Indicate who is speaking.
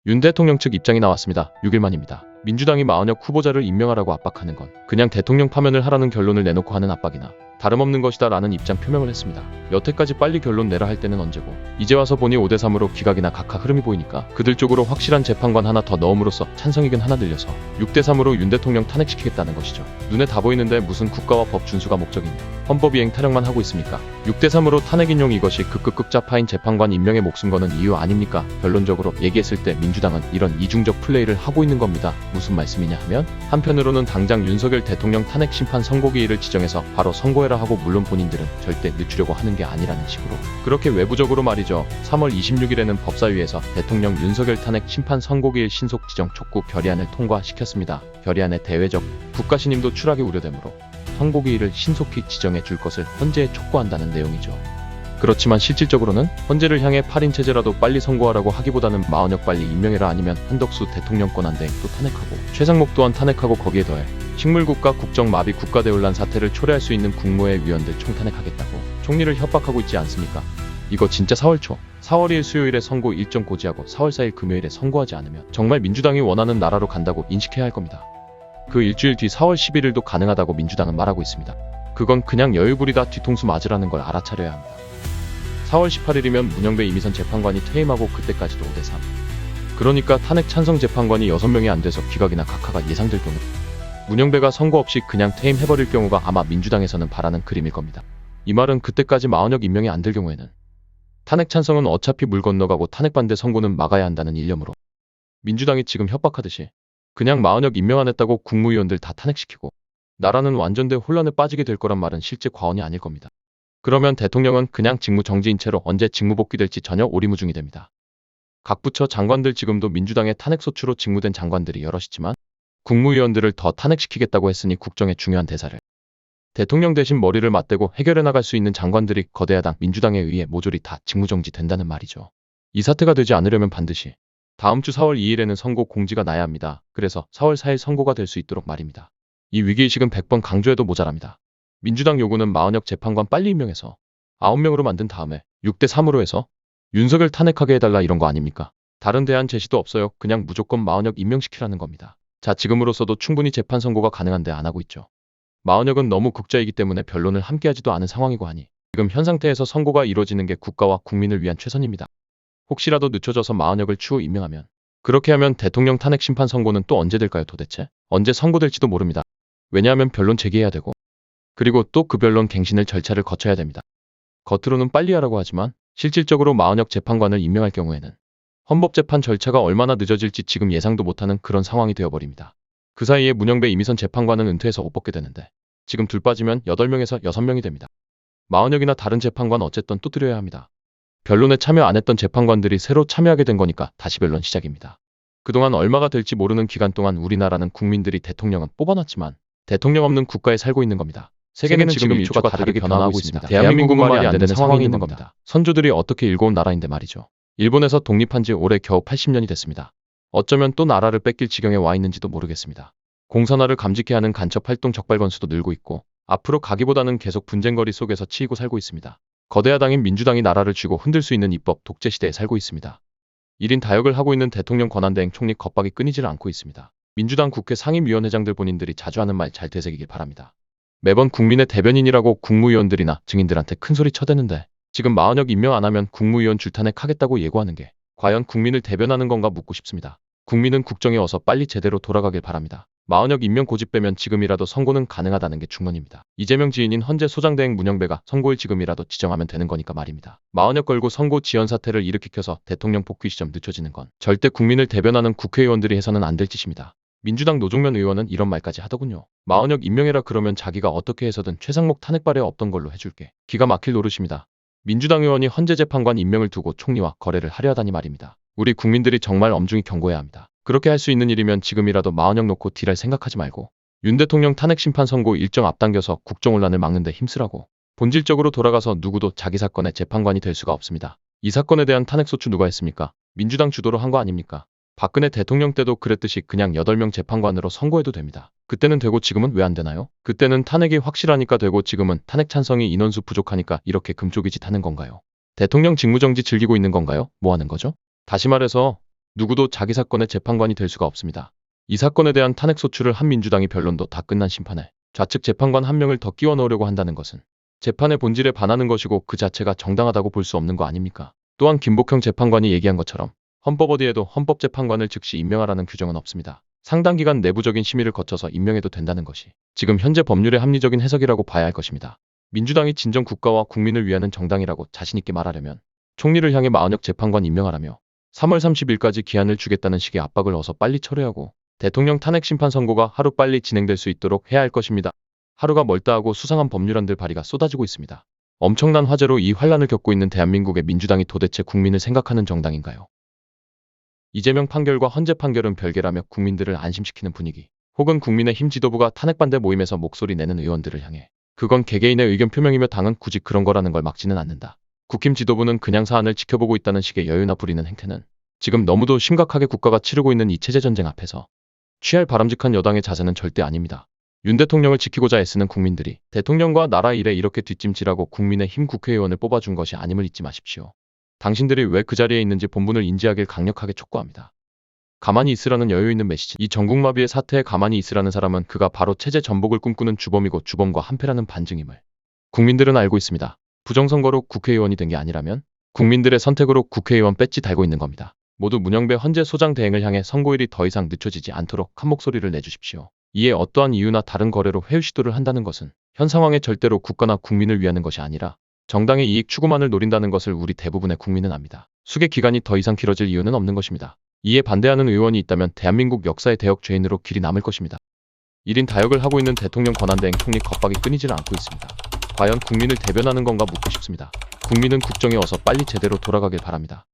Speaker 1: 윤 대통령 측 입장이 나왔습니다. 6일 만입니다. 민주당이 마은혁 후보자를 임명하라고 압박하는 건 그냥 대통령 파면을 하라는 결론을 내놓고 하는 압박이나 다름없는 것이다 라는 입장 표명을 했습니다. 여태까지 빨리 결론 내라 할 때는 언제고 이제 와서 보니 5대3으로 기각이나 각하 흐름이 보이니까 그들 쪽으로 확실한 재판관 하나 더 넣음으로써 찬성의견 하나 늘려서 6대3으로 윤 대통령 탄핵시키겠다는 것이죠. 눈에 다 보이는데 무슨 국가와 법 준수가 목적이냐, 헌법 이행 타령만 하고 있습니까? 6대3으로 탄핵 인용 이것이 극극극 짜파인 재판관 임명에 목숨 거는 이유 아닙니까? 결론적으로 얘기했을 때 민주당은 이런 이중적 플레이를 하고 있는 겁니다. 무슨 말씀이냐 하면 한편으로는 당장 윤석열 대통령 탄핵 심판 선고기일을 지정해서 바로 선고해라 하고 물론 본인들은 절대 늦추려고 하는 게 아니라는 식으로 그렇게 외부적으로 말이죠. 3월 26일에는 법사위에서 대통령 윤석열 탄핵 심판 선고기일 신속 지정 촉구 결의안을 통과시켰습니다. 결의안의 대외적 국가신임도 추락이 우려되므로 선고기일을 신속히 지정해 줄 것을 헌재에 촉구한다는 내용이죠. 그렇지만 실질적으로는 헌재를 향해 8인 체제라도 빨리 선고하라고 하기보다는 마은혁 빨리 임명해라 아니면 한덕수 대통령 권한대행도 탄핵하고 최상목 또한 탄핵하고 거기에 더해 식물국가 국정마비 국가대혼란 사태를 초래할 수 있는 국무회 위원들 총탄핵하겠다고 총리를 협박하고 있지 않습니까? 이거 진짜 4월 초 4월 2일 수요일에 선고 일정 고지하고 4월 4일 금요일에 선고하지 않으면 정말 민주당이 원하는 나라로 간다고 인식해야 할 겁니다. 그 일주일 뒤 4월 11일도 가능하다고 민주당은 말하고 있습니다. 그건 그냥 여유 부리다 뒤통수 맞으라는 걸 알아차려야 합니다. 4월 18일이면 문영배 이미선 재판관이 퇴임하고 그때까지도 5대3. 그러니까 탄핵 찬성 재판관이 6명이 안 돼서 기각이나 각하가 예상될 경우 문영배가 선고 없이 그냥 퇴임해버릴 경우가 아마 민주당에서는 바라는 그림일 겁니다. 이 말은 그때까지 마은혁 임명이 안 될 경우에는 탄핵 찬성은 어차피 물 건너가고 탄핵 반대 선고는 막아야 한다는 일념으로 민주당이 지금 협박하듯이 그냥 마은혁 임명 안 했다고 국무위원들 다 탄핵시키고 나라는 완전대 혼란에 빠지게 될 거란 말은 실제 과언이 아닐 겁니다. 그러면 대통령은 그냥 직무 정지인 채로 언제 직무 복귀될지 전혀 오리무중이 됩니다. 각 부처 장관들 지금도 민주당의 탄핵소추로 직무된 장관들이 여럿이지만 국무위원들을 더 탄핵시키겠다고 했으니 국정의 중요한 대사를 대통령 대신 머리를 맞대고 해결해 나갈 수 있는 장관들이 거대 야당 민주당에 의해 모조리 다 직무정지 된다는 말이죠. 이 사태가 되지 않으려면 반드시 다음 주 4월 2일에는 선고 공지가 나야 합니다. 그래서 4월 4일 선고가 될 수 있도록 말입니다. 이 위기의식은 100번 강조해도 모자랍니다. 민주당 요구는 마은혁 재판관 빨리 임명해서 9명으로 만든 다음에 6대3으로 해서 윤석열 탄핵하게 해달라 이런 거 아닙니까? 다른 대안 제시도 없어요. 그냥 무조건 마은혁 임명시키라는 겁니다. 자, 지금으로서도 충분히 재판 선고가 가능한데 안 하고 있죠. 마은혁은 너무 극자이기 때문에 변론을 함께하지도 않은 상황이고 하니 지금 현 상태에서 선고가 이루어지는 게 국가와 국민을 위한 최선입니다. 혹시라도 늦춰져서 마은혁을 추후 임명하면 그렇게 하면 대통령 탄핵 심판 선고는 또 언제 될까요 도대체? 언제 선고될지도 모릅니다. 왜냐하면 변론 제기해야 되고 그리고 또 그 변론 갱신을 절차를 거쳐야 됩니다. 겉으로는 빨리 하라고 하지만 실질적으로 마은혁 재판관을 임명할 경우에는 헌법재판 절차가 얼마나 늦어질지 지금 예상도 못하는 그런 상황이 되어버립니다. 그 사이에 문영배 이미선 재판관은 은퇴해서 옷 벗게 되는데 지금 둘 빠지면 8명에서 6명이 됩니다. 마은혁이나 다른 재판관 어쨌든 또 들여야 합니다. 변론에 참여 안 했던 재판관들이 새로 참여하게 된 거니까 다시 변론 시작입니다. 그동안 얼마가 될지 모르는 기간 동안 우리나라는 국민들이 대통령은 뽑아놨지만 대통령 없는 국가에 살고 있는 겁니다. 세계는 지금 일초가 다르게 변화하고 있습니다. 대한민국은 말이 안 되는 상황이 있는 겁니다. 선조들이 어떻게 일궈온 나라인데 말이죠. 일본에서 독립한 지 올해 겨우 80년이 됐습니다. 어쩌면 또 나라를 뺏길 지경에 와 있는지도 모르겠습니다. 공산화를 감지케 하는 간첩 활동 적발 건수도 늘고 있고 앞으로 가기보다는 계속 분쟁거리 속에서 치이고 살고 있습니다. 거대 야당인 민주당이 나라를 쥐고 흔들 수 있는 입법 독재 시대에 살고 있습니다. 1인 다역을 하고 있는 대통령 권한대행 총리 겁박이 끊이질 않고 있습니다. 민주당 국회 상임위원회장들 본인들이 자주 하는 말 잘 되새기길 바랍니다. 매번 국민의 대변인이라고 국무위원들이나 증인들한테 큰소리 쳐대는데 지금 마은혁 임명 안 하면 국무위원 줄탄핵하겠다고 예고하는 게 과연 국민을 대변하는 건가 묻고 싶습니다. 국민은 국정에 어서 빨리 제대로 돌아가길 바랍니다. 마은혁 임명 고집 빼면 지금이라도 선고는 가능하다는 게 중론입니다. 이재명 지인인 헌재 소장대행 문영배가 선고일 지금이라도 지정하면 되는 거니까 말입니다. 마은혁 걸고 선고 지연 사태를 일으키켜서 대통령 복귀 시점 늦춰지는 건 절대 국민을 대변하는 국회의원들이 해서는 안 될 짓입니다. 민주당 노종면 의원은 이런 말까지 하더군요. 마은혁 임명해라 그러면 자기가 어떻게 해서든 최상목 탄핵발에 없던 걸로 해줄게. 기가 막힐 노릇입니다. 민주당 의원이 헌재 재판관 임명을 두고 총리와 거래를 하려 하다니 말입니다. 우리 국민들이 정말 엄중히 경고해야 합니다. 그렇게 할 수 있는 일이면 지금이라도 마은혁 놓고 딜할 생각하지 말고 윤 대통령 탄핵 심판 선고 일정 앞당겨서 국정혼란을 막는 데 힘쓰라고 본질적으로 돌아가서 누구도 자기 사건의 재판관이 될 수가 없습니다. 이 사건에 대한 탄핵소추 누가 했습니까? 민주당 주도로 한 거 아닙니까? 박근혜 대통령 때도 그랬듯이 그냥 8명 재판관으로 선고해도 됩니다. 그때는 되고 지금은 왜 안 되나요? 그때는 탄핵이 확실하니까 되고 지금은 탄핵 찬성이 인원수 부족하니까 이렇게 금쪽이짓 하는 건가요? 대통령 직무정지 즐기고 있는 건가요? 뭐 하는 거죠? 다시 말해서 누구도 자기 사건의 재판관이 될 수가 없습니다. 이 사건에 대한 탄핵 소추를 한 민주당이 변론도 다 끝난 심판에 좌측 재판관 한 명을 더 끼워 넣으려고 한다는 것은 재판의 본질에 반하는 것이고 그 자체가 정당하다고 볼 수 없는 거 아닙니까? 또한 김복형 재판관이 얘기한 것처럼 헌법 어디에도 헌법재판관을 즉시 임명하라는 규정은 없습니다. 상당 기간 내부적인 심의를 거쳐서 임명해도 된다는 것이 지금 현재 법률의 합리적인 해석이라고 봐야 할 것입니다. 민주당이 진정 국가와 국민을 위하는 정당이라고 자신있게 말하려면 총리를 향해 마은혁 재판관 임명하라며 3월 30일까지 기한을 주겠다는 식의 압박을 어서 빨리 철회하고 대통령 탄핵 심판 선고가 하루빨리 진행될 수 있도록 해야 할 것입니다. 하루가 멀다 하고 수상한 법률안들 발의가 쏟아지고 있습니다. 엄청난 화제로 이 환란을 겪고 있는 대한민국의 민주당이 도대체 국민을 생각하는 정당인가요? 이재명 판결과 헌재 판결은 별개라며 국민들을 안심시키는 분위기, 혹은 국민의힘 지도부가 탄핵 반대 모임에서 목소리 내는 의원들을 향해 그건 개개인의 의견 표명이며 당은 굳이 그런 거라는 걸 막지는 않는다. 국힘 지도부는 그냥 사안을 지켜보고 있다는 식의 여유나 부리는 행태는 지금 너무도 심각하게 국가가 치르고 있는 이 체제전쟁 앞에서 취할 바람직한 여당의 자세는 절대 아닙니다. 윤 대통령을 지키고자 애쓰는 국민들이 대통령과 나라 일에 이렇게 뒷짐질하고 국민의힘 국회의원을 뽑아준 것이 아님을 잊지 마십시오. 당신들이 왜 그 자리에 있는지 본분을 인지하길 강력하게 촉구합니다. 가만히 있으라는 여유 있는 메시지. 이 전국마비의 사태에 가만히 있으라는 사람은 그가 바로 체제 전복을 꿈꾸는 주범이고 주범과 한패라는 반증임을 국민들은 알고 있습니다. 부정선거로 국회의원이 된 게 아니라면 국민들의 선택으로 국회의원 배지 달고 있는 겁니다. 모두 문영배 헌재 소장 대행을 향해 선고일이 더 이상 늦춰지지 않도록 한 목소리를 내주십시오. 이에 어떠한 이유나 다른 거래로 회유 시도를 한다는 것은 현 상황에 절대로 국가나 국민을 위하는 것이 아니라 정당의 이익 추구만을 노린다는 것을 우리 대부분의 국민은 압니다. 수개 기간이 더 이상 길어질 이유는 없는 것입니다. 이에 반대하는 의원이 있다면 대한민국 역사의 대역 죄인으로 길이 남을 것입니다. 1인 다역을 하고 있는 대통령 권한대행 총리 겁박이 끊이질 않고 있습니다. 과연 국민을 대변하는 건가 묻고 싶습니다. 국민은 국정에 어서 빨리 제대로 돌아가길 바랍니다.